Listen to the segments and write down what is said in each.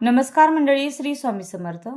नमस्कार मंडळी, श्री स्वामी समर्थ.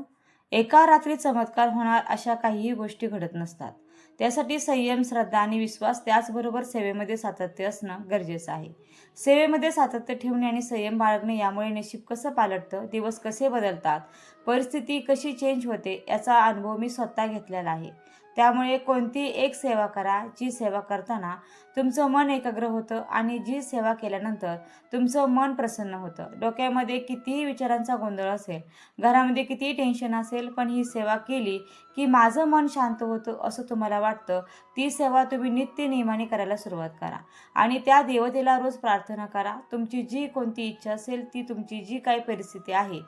एका रात्री चमत्कार होणार अशा काहीही गोष्टी घडत नसतात. त्यासाठी संयम, श्रद्धा आणि विश्वास, त्याचबरोबर सेवेमध्ये सातत्य असणं गरजेचं आहे. सेवेमध्ये सातत्य ठेवणे आणि संयम बाळगणे यामुळे नशीब कसं पालटतं, दिवस कसे बदलतात, परिस्थिती कशी चेंज होते याचा अनुभव मी स्वतः घेतलेला आहे. त्यामुळे कोणती एक सेवा करा, जी सेवा करताना तुमचं मन एकाग्र होतं आणि जी सेवा केल्यानंतर तुमचं मन प्रसन्न होतं. डोक्यामध्ये कितीही विचारांचा गोंधळ असेल, घरामध्ये कितीही टेन्शन असेल, पण ही सेवा केली की माझं मन शांत होतं असं तुम्हाला वाटतं. ती सेवा तुम्ही नित्य नियमाने करायला सुरुवात करा आणि त्या देवतेला रोज प्रार्थना करा. तुमची जी कोणती इच्छा असेल, ती तुमची जी काही परिस्थिती आहे,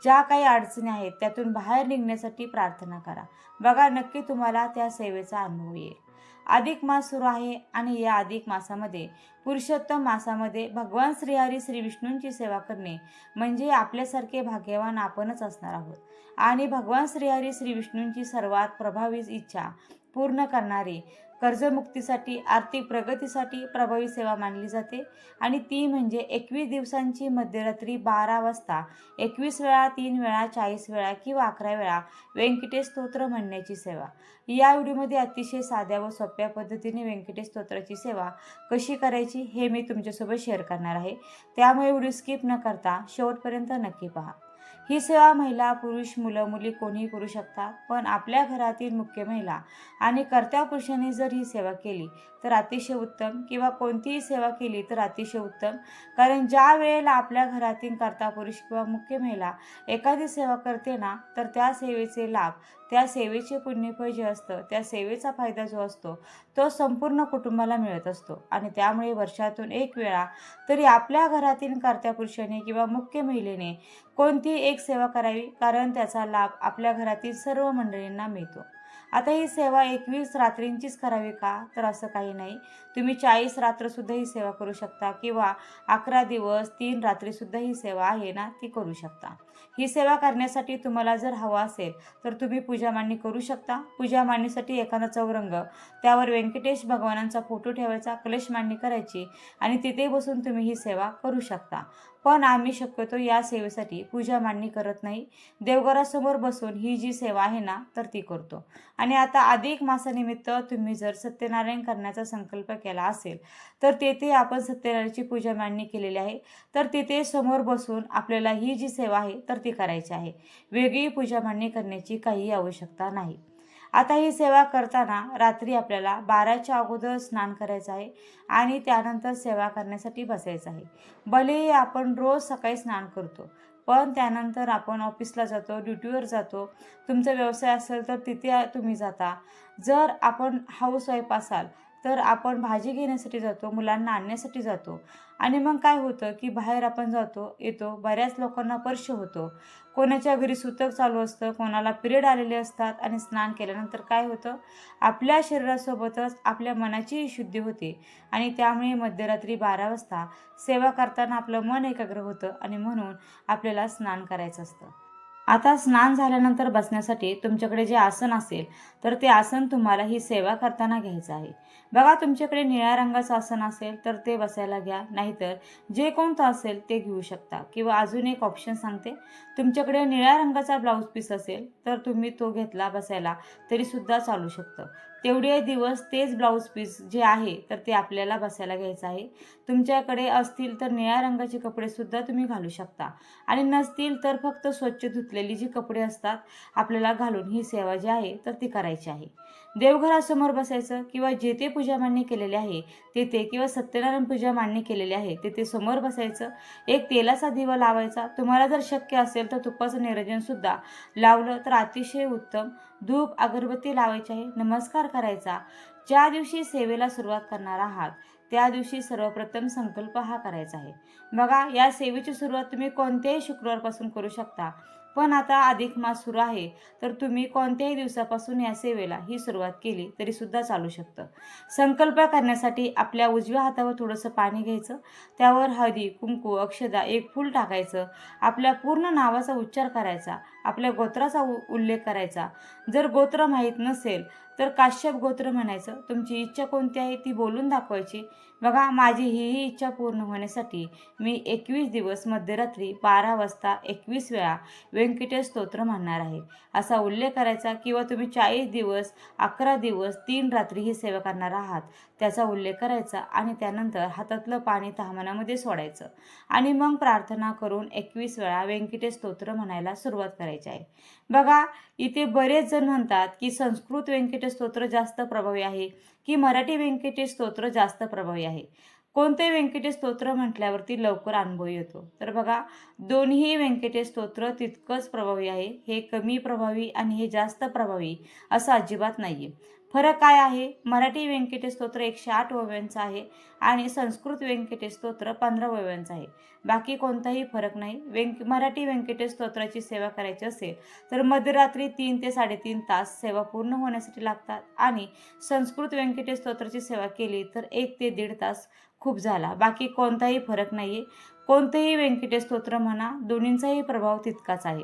ज्या काही अडचणी आहेत, त्यातून बाहेर निघण्यासाठी प्रार्थना करा. बघा, नक्की तुम्हाला त्या सेवेचा अनुभव येईल. अधिक मास सुरू आहे आणि या अधिक मासामध्ये, पुरुषोत्तम मासामध्ये भगवान श्रीहरी श्री विष्णूंची सेवा करणे म्हणजे आपल्यासारखे भाग्यवान आपणच असणार आहोत. आणि भगवान श्रीहरी श्री विष्णूंची सर्वात प्रभावी इच्छा पूर्ण करणारी, कर्जमुक्तीसाठी, आर्थिक प्रगतीसाठी प्रभावी सेवा मानली जाते. आणि ती म्हणजे 21 दिवसांची मध्यरात्री 12 वाजता 21 वेळा, 3 वेळा, 40 वेळा किंवा 11 वेळा व्यंकटेश स्तोत्र म्हणण्याची सेवा. या व्हिडिओमध्ये अतिशय साध्या व सोप्या पद्धतीने व्यंकटेश स्तोत्राची सेवा कशी करायची हे मी तुमच्यासोबत शेअर करणार आहे. त्यामुळे व्हिडिओ स्किप न करता शेवटपर्यंत नक्की पहा. ही सेवा महिला, पुरुष, मुलं, मुली कोणीही करू शकतात. पण आपल्या घरातील मुख्य महिला आणि कर्त्या पुरुषांनी जर ही सेवा केली तर अतिशय उत्तम, किंवा कोणतीही सेवा केली तर अतिशय उत्तम. कारण ज्या वेळेला आपल्या घरातील कर्ता पुरुष किंवा मुख्य महिला एखादी सेवा करते ना, तर त्या सेवेचे लाभ, त्या सेवेचे पुण्यफळ जे असतं, त्या सेवेचा फायदा जो असतो तो संपूर्ण कुटुंबाला मिळत असतो. आणि त्यामुळे वर्षातून एक वेळा तरी आपल्या घरातील कर्त्या पुरुषाने किंवा मुख्य महिलेने कोणती एक सेवा करावी, कारण त्याचा लाभ आपल्या घरातील सर्व मंडळींना मिळतो. आता ही सेवा 21 रात्रींचीच करावी का, तर असं काही नाही. तुम्ही 40 रात्रसुद्धा ही सेवा करू शकता किंवा 11 दिवस 3 रात्रीसुद्धा ही सेवा आहे ना, ती करू शकता. ही सेवा करण्यासाठी तुम्हाला जर हवा असेल तर तुम्ही पूजा मांडणी करू शकता. पूजा मांडणीसाठी एखादा चौरंग, त्यावर व्यंकटेश भगवानांचा फोटो ठेवायचा, कलश मांडणी करायची आणि तिथे बसून तुम्ही ही सेवा करू शकता. पण आम्ही शक्यतो या सेवेसाठी पूजा मांडणी करत नाही. देवघरासमोर बसून ही जी सेवा आहे ना, तर ती करतो. आणि आता अधिक मासानिमित्त तुम्ही जर सत्यनारायण करण्याचा संकल्प केला असेल तर तेथे आपण सत्यनारायणाची पूजा मांडणी केलेली आहे. तर तिथे समोर बसून आपल्याला ही जी सेवा आहे तर ती करायची आहे. वेगळी पूजा मांडणी करण्याची काही आवश्यकता नाही. आता ही सेवा करताना रात्री आपल्याला 12च्या अगोदर स्नान करायचं आहे आणि त्यानंतर सेवा करण्यासाठी बसायचं आहे. भलेही आपण रोज सकाळी स्नान करतो, पण त्यानंतर आपण ऑफिसला जातो, ड्युटीवर जातो, तुमचा व्यवसाय असेल तर तिथे तुम्ही जाता. जर आपण हाऊसवाईफ असाल तर आपण भाजी घेण्यासाठी जातो, मुलांना आणण्यासाठी जातो. आणि मग काय होतं की बाहेर आपण जातो येतो, बऱ्याच लोकांना स्पर्श होतो, कोणाच्या घरी सुतक चालू असतं, कोणाला पिरियड आलेले असतात. आणि स्नान केल्यानंतर काय होतं, आपल्या शरीरासोबतच आपल्या मनाचीही शुद्धी होते. आणि त्यामुळे मध्यरात्री 12 वाजता सेवा करताना आपलं मन एकाग्र होतं आणि म्हणून आपल्याला स्नान करायचं असतं. आता स्नान झाल्यानंतर बसण्यासाठी तुमच्याकडे जे आसन असेल तर ते आसन तुम्हाला ही सेवा करताना घ्यायचं आहे. बघा, तुमच्याकडे निळ्या रंगाचं आसन असेल तर ते बसायला घ्या, नाहीतर जे कोणतं असेल ते घेऊ शकता. किंवा अजून एक ऑप्शन सांगते, तुमच्याकडे निळ्या रंगाचा ब्लाऊज पीस असेल तर तुम्ही तो घेतला बसायला तरीसुद्धा चालू शकतं. तेवढे दिवस तेच ब्लाऊज पीस जे आहे तर ते आपल्याला बसायला घ्यायचं आहे. तुमच्याकडे असतील तर निळ्या रंगाचे कपडेसुद्धा तुम्ही घालू शकता आणि नसतील तर फक्त स्वच्छ धुतलेली जी कपडे असतात आपल्याला घालून ही सेवा जी आहे तर ती करायची आहे. देवघरासमोर बसायचं किंवा जेथे पूजा मांडणी केलेली आहे तेथे, किंवा सत्यनारायण पूजा मांडणी केलेली आहे तेथे समोर बसायचं. एक तेलाचा दिवा लावायचा, तुम्हाला जर शक्य असेल तर तुपाचं निरोजन सुद्धा लावलं तर अतिशय उत्तम. धूप अगरबत्ती लावायची आहे, नमस्कार करायचा. ज्या दिवशी सेवेला सुरुवात करणार आहात त्या दिवशी सर्वप्रथम संकल्प हा करायचा आहे. बघा, या सेवेची सुरुवात तुम्ही कोणत्याही शुक्रवारपासून करू शकता. पण आता अधिक मास सुरू आहे, तर तुम्ही कोणत्याही दिवसापासून या सेवेला ही सुरुवात केली तरी सुद्धा चालू शकतं. संकल्प करण्यासाठी आपल्या उजव्या हातावर थोडंसं पाणी घ्यायचं, त्यावर हळदी, कुंकू, अक्षदा, एक फूल टाकायचं, आपल्या पूर्ण नावाचा उच्चार करायचा, आपल्या गोत्राचा उल्लेख करायचा. जर गोत्र माहीत नसेल तर काश्यप गोत्र म्हणायचं. तुमची इच्छा कोणती आहे ती बोलून दाखवायची. बघा, माझी ही इच्छा पूर्ण होण्यासाठी मी 21 दिवस मध्यरात्री 12 वाजता 21 वेळा व्यंकटेश स्तोत्र म्हणणार आहे, असा उल्लेख करायचा. किंवा तुम्ही 40 दिवस, 11 दिवस, 3 रात्री ही सेवा करणार आहात, त्याचा उल्लेख करायचा आणि त्यानंतर हातातलं पाणी तहामानामध्ये सोडायचं आणि मग प्रार्थना करून 21 वेळा व्यंकटेश स्तोत्र म्हणायला सुरुवात करायची आहे. बघा, इथे बरेच जण म्हणतात की संस्कृत व्यंकटेश स्तोत्र जास्त प्रभावी आहे की मराठी व्यंकटेश स्तोत्र जास्त प्रभावी आहे. कोणते व्यंकटेश स्तोत्र म्हटल्यावरती लवकर अनुभव येतो. तर बघा, दोन्ही व्यंकटेश स्तोत्र तितकंच प्रभावी आहे. हे कमी प्रभावी आणि हे जास्त प्रभावी असं अजिबात नाहीये. फरक काय आहे? मराठी व्यंकटेश स्तोत्र 108 ओव्यांचं आहे आणि संस्कृत व्यंकटेश स्तोत्र 15 ओव्यांचं आहे. बाकी कोणताही फरक नाही. मराठी व्यंकटेश स्तोत्राची सेवा करायची असेल तर मध्यरात्री 3 ते 3.5 तास सेवा पूर्ण होण्यासाठी लागतात आणि संस्कृत व्यंकटेश स्तोत्राची सेवा केली तर 1 ते 1.5 तास खूप झाला. बाकी कोणताही फरक नाहीये. कोणतेही व्यंकटेश स्तोत्र म्हणा, दोन्हींचाही प्रभाव तितकाच आहे.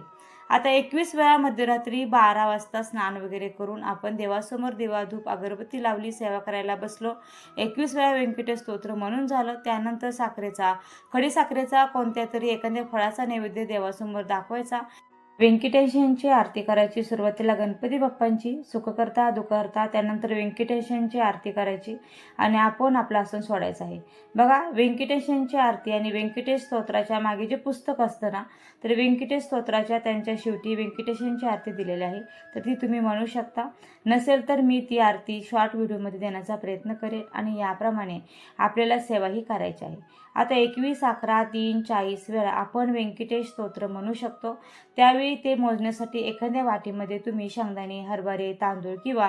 आता 21 वेळा मध्यरात्री 12 वाजता स्नान वगैरे करून आपण देवासमोर दिवा, धूप, अगरबत्ती लावली, सेवा करायला बसलो. 21 वेळा व्यंकटेश स्तोत्र म्हणून झालं. त्यानंतर खडीसाखरेचा कोणत्या तरी एखाद्या फळाचा नैवेद्य देवासमोर दाखवायचा. व्यंकटेशांची आरती करायची. सुरुवातीला गणपती बाप्पांची, सुखकर्ता, दुःखहर्ता, त्यानंतर व्यंकटेशांची आरती करायची आणि आपण आपलं आसन सोडायचं आहे. बघा, व्यंकटेशांची आरती आणि व्यंकटेश स्तोत्राच्या मागे जे पुस्तक असतं ना, तर व्यंकटेश स्तोत्राच्या त्यांच्या शेवटी व्यंकटेशांची आरती दिलेली आहे, तर ती तुम्ही म्हणू शकता. नसेल तर मी ती आरती शॉर्ट व्हिडिओमध्ये देण्याचा प्रयत्न करेन आणि याप्रमाणे आपल्याला सेवाही करायची आहे. आता 21, 11, 3, 40 वेळा आपण व्यंकटेश स्तोत्र म्हणू शकतो. त्यावेळी ते मोजण्यासाठी एखाद्या वाटीमध्ये तुम्ही शेंगदाणे, हरभरे, तांदूळ किंवा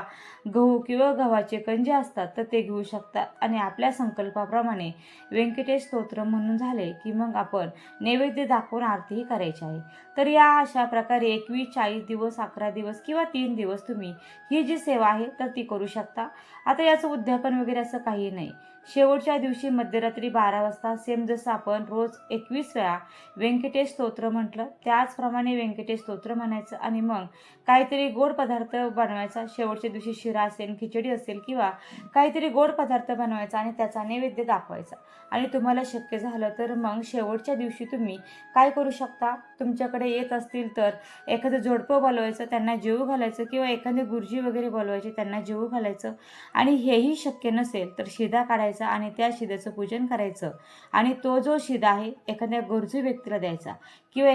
गहू किंवा गव्हाचे कंजे असतात तर ते घेऊ शकता आणि आपल्या संकल्पाप्रमाणे व्यंकटेश स्तोत्र म्हणून झाले की मग आपण नैवेद्य दाखवून आरतीही करायची आहे. तर या अशा प्रकारे 21, 40 दिवस, 11 दिवस किंवा 3 दिवस तुम्ही ही जी सेवा आहे तर ती करू शकता. आता याचं उद्यापन वगैरे असं काही नाही. शेवटच्या दिवशी मध्यरात्री 12 वाजता सेम जसं आपण रोज 21 वेळा व्यंकटेश स्तोत्र म्हटलं त्याचप्रमाणे व्यंकटेश स्तोत्र म्हणायचं आणि मग काहीतरी गोड पदार्थ बनवायचा. शेवटच्या दिवशी शिरा असेल, खिचडी असेल किंवा काहीतरी गोड पदार्थ बनवायचा आणि त्याचा नैवेद्य दाखवायचा. आणि तुम्हाला शक्य झालं तर मग शेवटच्या दिवशी तुम्ही काय करू शकता, तुमच्याकडे येत असतील तर एखादं जोडपं बोलवायचं, त्यांना जेवू घालायचं किंवा एखादी गुरुजी वगैरे बोलवायचे, त्यांना जेवू घालायचं. आणि हेही शक्य नसेल तर शिदा काढायचा आणि त्या शिद्याचं पूजन करायचं आणि तो जो शिदा आहे एखाद्या गरजू व्यक्तीला द्यायचा किंवा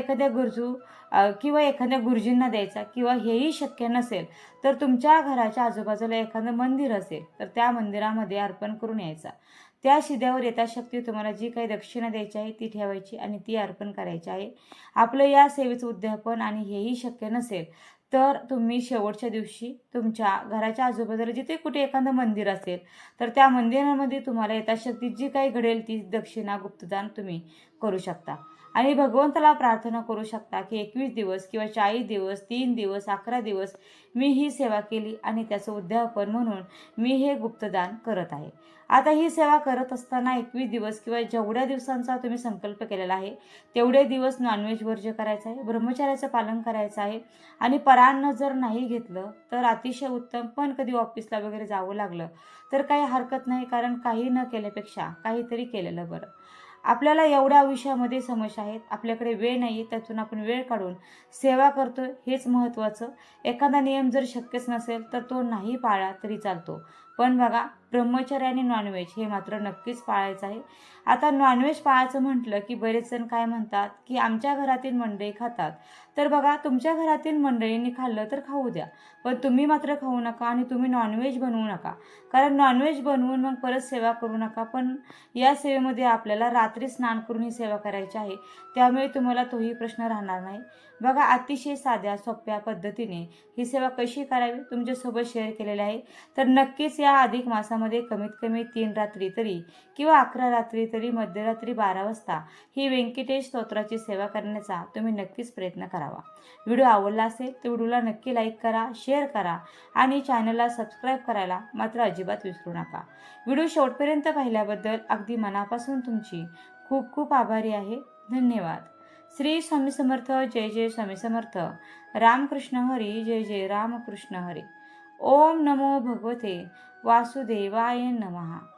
एखाद्या गुरुजींना द्यायचा. किंवा हेही शक्य नसेल तर तुमच्या घराच्या आजूबाजूला एखादं मंदिर असेल तर त्या मंदिरामध्ये अर्पण करून यायचा. त्या शिद्यावर यथाशक्ती तुम्हाला जी काही दक्षिणा द्यायची आहे ती ठेवायची आणि ती अर्पण करायची आहे. आपलं या सेवेचं उद्यापन आणि हेही शक्य नसेल तर तुम्ही शेवटच्या दिवशी तुमच्या घराच्या आजूबाजूला जिथे कुठे एखादं मंदिर असेल तर त्या मंदिरामध्ये तुम्हाला यथाशक्ती जी काही घडेल ती दक्षिणा, गुप्तदान तुम्ही करू शकता आणि भगवंताला प्रार्थना करू शकता की 21 दिवस किंवा 40 दिवस, 3 दिवस, 11 दिवस मी ही सेवा केली आणि त्याचं उद्यापन म्हणून मी हे गुप्तदान करत आहे. आता ही सेवा करत असताना 21 दिवस किंवा जेवढ्या दिवसांचा तुम्ही संकल्प केलेला आहे तेवढे दिवस नॉनव्हेज वर्ज्य करायचं आहे, ब्रह्मचर्याचं पालन करायचं आहे आणि परान्न जर नाही घेतलं तर अतिशय उत्तम. पण कधी ऑफिसला वगैरे जावं लागलं तर काही हरकत नाही, कारण काही न केल्यापेक्षा काहीतरी केलेलं बरं. आपल्याला एवढ्या आयुष्यामध्ये समस्या आहेत, आपल्याकडे वेळ नाही, त्यातून आपण वेळ काढून सेवा करतोय हेच महत्त्वाचं. एखादा नियम जर शक्यच नसेल तर तो नाही पाळला तरी चालतो, पण बघा ब्रह्मचर्य आणि नॉनव्हेज हे मात्र नक्कीच पाळायचं आहे. आता नॉनव्हेज पाळायचं म्हटलं की बरेच जण काय म्हणतात की आमच्या घरातील मंडळी खातात. तर बघा, तुमच्या घरातील मंडळींनी खाल्लं तर खाऊ द्या, पण तुम्ही मात्र खाऊ नका आणि तुम्ही नॉनव्हेज बनवू नका, कारण नॉनव्हेज बनवून मग परत सेवा करू नका. पण या सेवेमध्ये आपल्याला रात्री स्नान करून ही सेवा करायची आहे, त्यामुळे तुम्हाला तोही प्रश्न राहणार नाही. बघा, अतिशय साध्या सोप्या पद्धतीने ही सेवा कशी करावी तुमच्यासोबत शेअर केलेली आहे. तर नक्कीच या या अधिक मासामध्ये कमीत कमी 3 रात्री तरी किंवा 11 रात्री तरी मध्यरात्री 12 वाजता ही व्यंकटेश स्तोत्राची सेवा करण्याचा तुम्ही नक्कीच प्रयत्न करावा. व्हिडिओ आवडला असेल तर व्हिडिओला नक्की लाईक करा, शेअर करा आणि चॅनलला सबस्क्राईब करायला मात्र अजिबात विसरू नका. व्हिडिओ शेवटपर्यंत पाहिल्याबद्दल अगदी मनापासून तुमची खूप खूप आभारी आहे. धन्यवाद. श्री स्वामी समर्थ. जय जय स्वामी समर्थ. रामकृष्ण हरी. जय जय रामकृष्ण हरी. ओम नमो भगवते वासुदेवाय नमः.